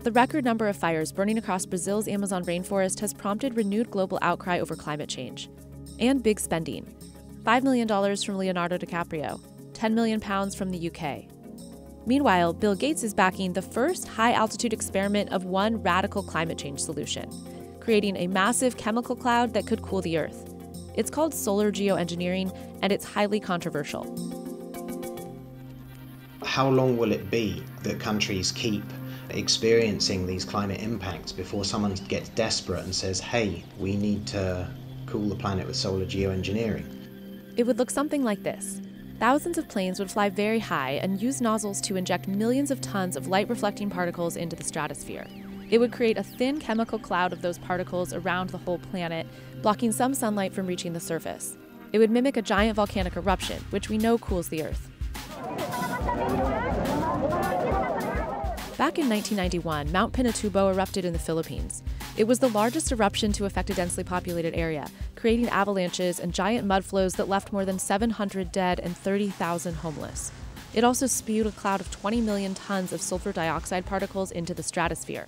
The record number of fires burning across Brazil's Amazon rainforest has prompted renewed global outcry over climate change. And big spending. $5 million from Leonardo DiCaprio, £10 million from the UK. Meanwhile, Bill Gates is backing the first high-altitude experiment of one radical climate change solution, creating a massive chemical cloud that could cool the Earth. It's called solar geoengineering, and it's highly controversial. How long will it be that countries keep experiencing these climate impacts before someone gets desperate and says, hey, we need to cool the planet with solar geoengineering? It would look something like this. Thousands of planes would fly very high and use nozzles to inject millions of tons of light-reflecting particles into the stratosphere. It would create a thin chemical cloud of those particles around the whole planet, blocking some sunlight from reaching the surface. It would mimic a giant volcanic eruption, which we know cools the Earth. Back in 1991, Mount Pinatubo erupted in the Philippines. It was the largest eruption to affect a densely populated area, creating avalanches and giant mud flows that left more than 700 dead and 30,000 homeless. It also spewed a cloud of 20 million tons of sulfur dioxide particles into the stratosphere.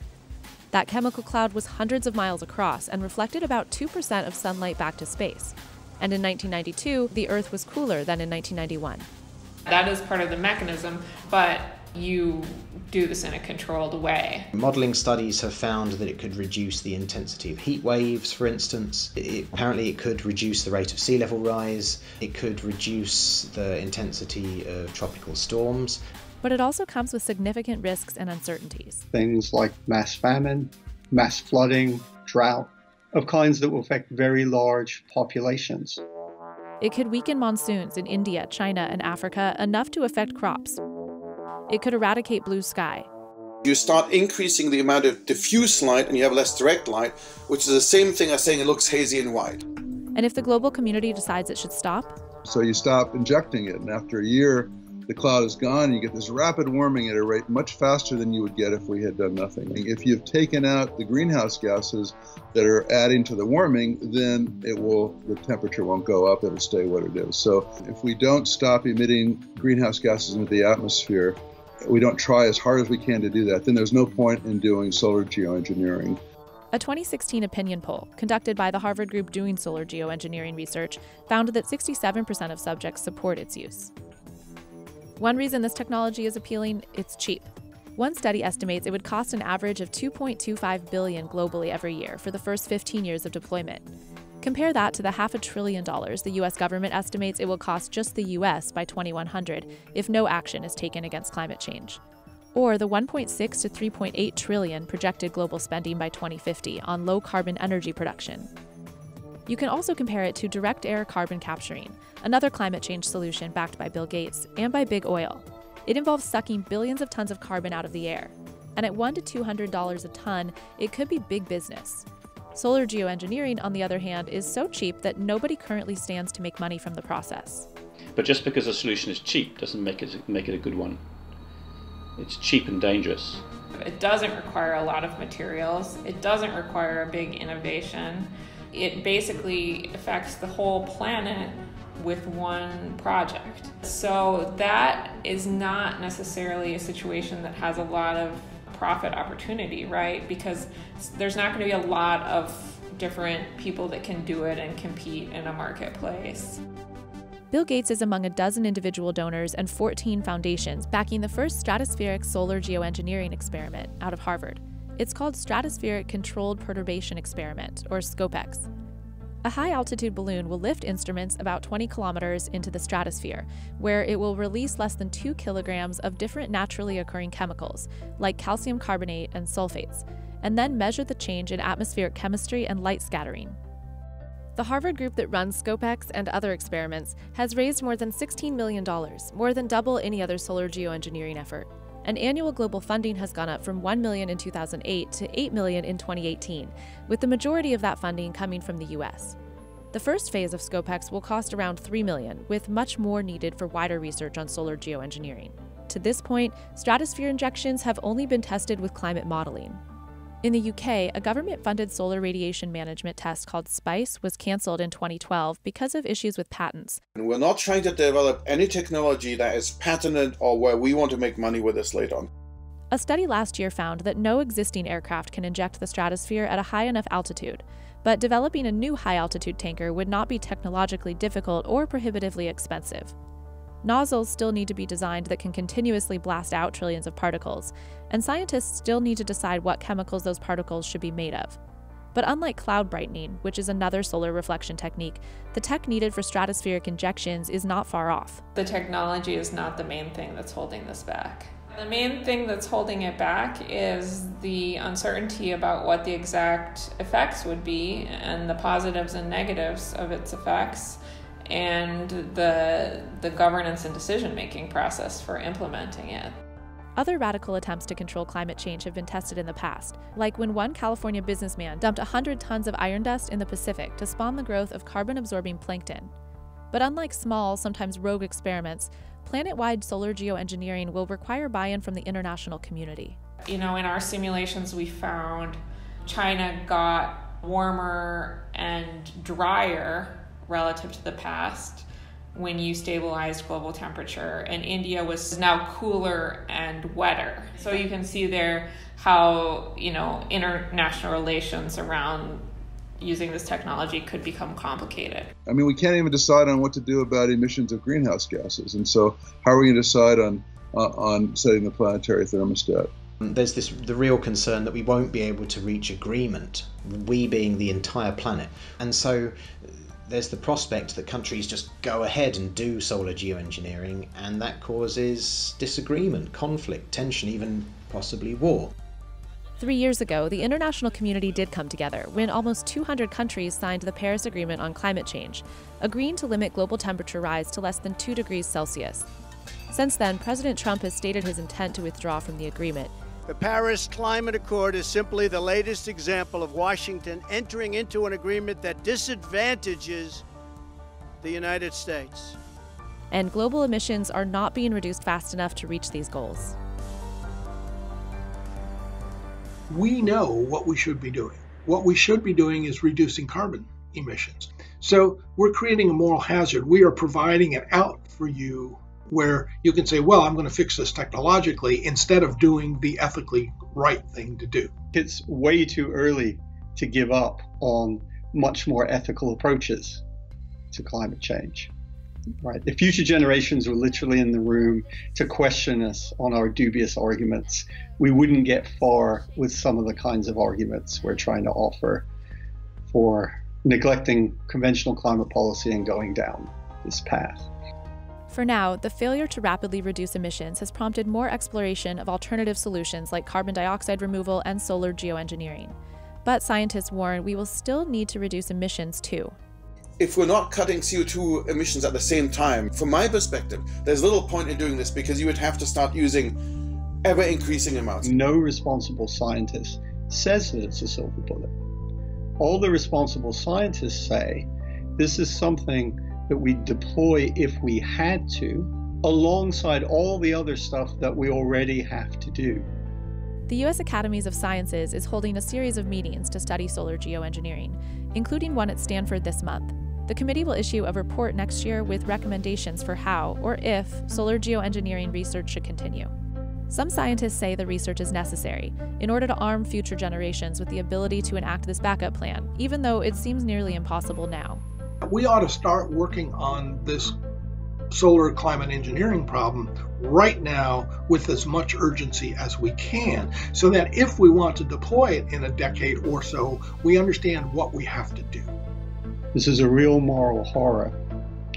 That chemical cloud was hundreds of miles across and reflected about 2% of sunlight back to space. And in 1992, the Earth was cooler than in 1991. That is part of the mechanism, but you do this in a controlled way. Modeling studies have found that it could reduce the intensity of heat waves, for instance. Apparently it could reduce the rate of sea level rise. It could reduce the intensity of tropical storms. But it also comes with significant risks and uncertainties. Things like mass famine, mass flooding, drought, of kinds that will affect very large populations. It could weaken monsoons in India, China, and Africa enough to affect crops. It could eradicate blue sky. You start increasing the amount of diffuse light and you have less direct light, which is the same thing as saying it looks hazy and white. And if the global community decides it should stop? So you stop injecting it, and after a year, the cloud is gone, and you get this rapid warming at a rate much faster than you would get if we had done nothing. If you've taken out the greenhouse gases that are adding to the warming, then the temperature won't go up, it'll stay what it is. So if we don't stop emitting greenhouse gases into the atmosphere, we don't try as hard as we can to do that, then there's no point in doing solar geoengineering. A 2016 opinion poll conducted by the Harvard group doing solar geoengineering research found that 67% of subjects support its use. One reason this technology is appealing, it's cheap. One study estimates it would cost an average of $2.25 billion globally every year for the first 15 years of deployment. Compare that to the $500 billion the U.S. government estimates it will cost just the U.S. by 2100 if no action is taken against climate change. Or the $1.6 to $3.8 trillion projected global spending by 2050 on low-carbon energy production. You can also compare it to direct air carbon capturing, another climate change solution backed by Bill Gates and by big oil. It involves sucking billions of tons of carbon out of the air. And at $100 to $200 a ton, it could be big business. Solar geoengineering, on the other hand, is so cheap that nobody currently stands to make money from the process. But just because a solution is cheap doesn't make it a good one. It's cheap and dangerous. It doesn't require a lot of materials. It doesn't require a big innovation. It basically affects the whole planet with one project. So that is not necessarily a situation that has a lot of profit opportunity, right? Because there's not going to be a lot of different people that can do it and compete in a marketplace. Bill Gates is among a dozen individual donors and 14 foundations backing the first stratospheric solar geoengineering experiment out of Harvard. It's called Stratospheric Controlled Perturbation Experiment, or SCOPEX. A high-altitude balloon will lift instruments about 20 kilometers into the stratosphere, where it will release less than 2 kilograms of different naturally occurring chemicals, like calcium carbonate and sulfates, and then measure the change in atmospheric chemistry and light scattering. The Harvard group that runs SCOPEX and other experiments has raised more than $16 million, more than double any other solar geoengineering effort. And annual global funding has gone up from $1 million in 2008 to $8 million in 2018, with the majority of that funding coming from the U.S. The first phase of SCOPEX will cost around $3 million, with much more needed for wider research on solar geoengineering. To this point, stratosphere injections have only been tested with climate modeling. In the UK, a government-funded solar radiation management test called SPICE was cancelled in 2012 because of issues with patents. And we're not trying to develop any technology that is patented or where we want to make money with this later on. A study last year found that no existing aircraft can inject the stratosphere at a high enough altitude, but developing a new high-altitude tanker would not be technologically difficult or prohibitively expensive. Nozzles still need to be designed that can continuously blast out trillions of particles, and scientists still need to decide what chemicals those particles should be made of. But unlike cloud brightening, which is another solar reflection technique, the tech needed for stratospheric injections is not far off. The technology is not the main thing that's holding this back. The main thing that's holding it back is the uncertainty about what the exact effects would be and the positives and negatives of its effects, and the governance and decision-making process for implementing it. Other radical attempts to control climate change have been tested in the past, like when one California businessman dumped 100 tons of iron dust in the Pacific to spawn the growth of carbon-absorbing plankton. But unlike small, sometimes rogue experiments, planet-wide solar geoengineering will require buy-in from the international community. In our simulations we found China got warmer and drier relative to the past when you stabilized global temperature, and India was now cooler and wetter. So you can see there how, international relations around using this technology could become complicated. I mean, we can't even decide on what to do about emissions of greenhouse gases, and so how are we going to decide on setting the planetary thermostat? There's the real concern that we won't be able to reach agreement, we being the entire planet. And so there's the prospect that countries just go ahead and do solar geoengineering, and that causes disagreement, conflict, tension, even possibly war. 3 years ago, the international community did come together when almost 200 countries signed the Paris Agreement on climate change, agreeing to limit global temperature rise to less than 2 degrees Celsius. Since then, President Trump has stated his intent to withdraw from the agreement. The Paris Climate Accord is simply the latest example of Washington entering into an agreement that disadvantages the United States. And global emissions are not being reduced fast enough to reach these goals. We know what we should be doing. What we should be doing is reducing carbon emissions. So we're creating a moral hazard. We are providing an out for you where you can say, well, I'm going to fix this technologically instead of doing the ethically right thing to do. It's way too early to give up on much more ethical approaches to climate change. Right? If future generations were literally in the room to question us on our dubious arguments, we wouldn't get far with some of the kinds of arguments we're trying to offer for neglecting conventional climate policy and going down this path. For now, the failure to rapidly reduce emissions has prompted more exploration of alternative solutions like carbon dioxide removal and solar geoengineering. But scientists warn we will still need to reduce emissions too. If we're not cutting CO2 emissions at the same time, from my perspective, there's little point in doing this because you would have to start using ever-increasing amounts. No responsible scientist says that it's a silver bullet. All the responsible scientists say this is something that we deploy if we had to, alongside all the other stuff that we already have to do. The U.S. Academies of Sciences is holding a series of meetings to study solar geoengineering, including one at Stanford this month. The committee will issue a report next year with recommendations for how, or if, solar geoengineering research should continue. Some scientists say the research is necessary in order to arm future generations with the ability to enact this backup plan, even though it seems nearly impossible now. We ought to start working on this solar climate engineering problem right now with as much urgency as we can, so that if we want to deploy it in a decade or so, we understand what we have to do. This is a real moral horror,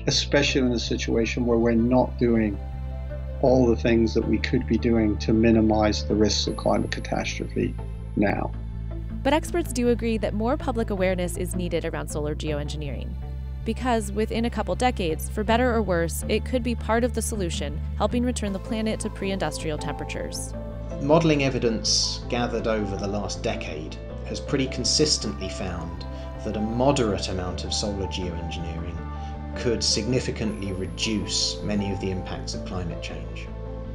especially in a situation where we're not doing all the things that we could be doing to minimize the risks of climate catastrophe now. But experts do agree that more public awareness is needed around solar geoengineering, because within a couple decades, for better or worse, it could be part of the solution, helping return the planet to pre-industrial temperatures. Modelling evidence gathered over the last decade has pretty consistently found that a moderate amount of solar geoengineering could significantly reduce many of the impacts of climate change.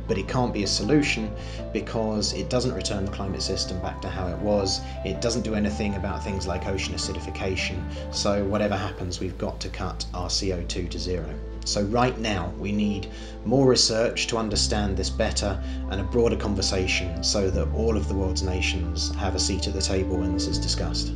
But it can't be a solution because it doesn't return the climate system back to how it was. It doesn't do anything about things like ocean acidification. So whatever happens, we've got to cut our CO2 to zero. So right now we need more research to understand this better and a broader conversation so that all of the world's nations have a seat at the table when this is discussed.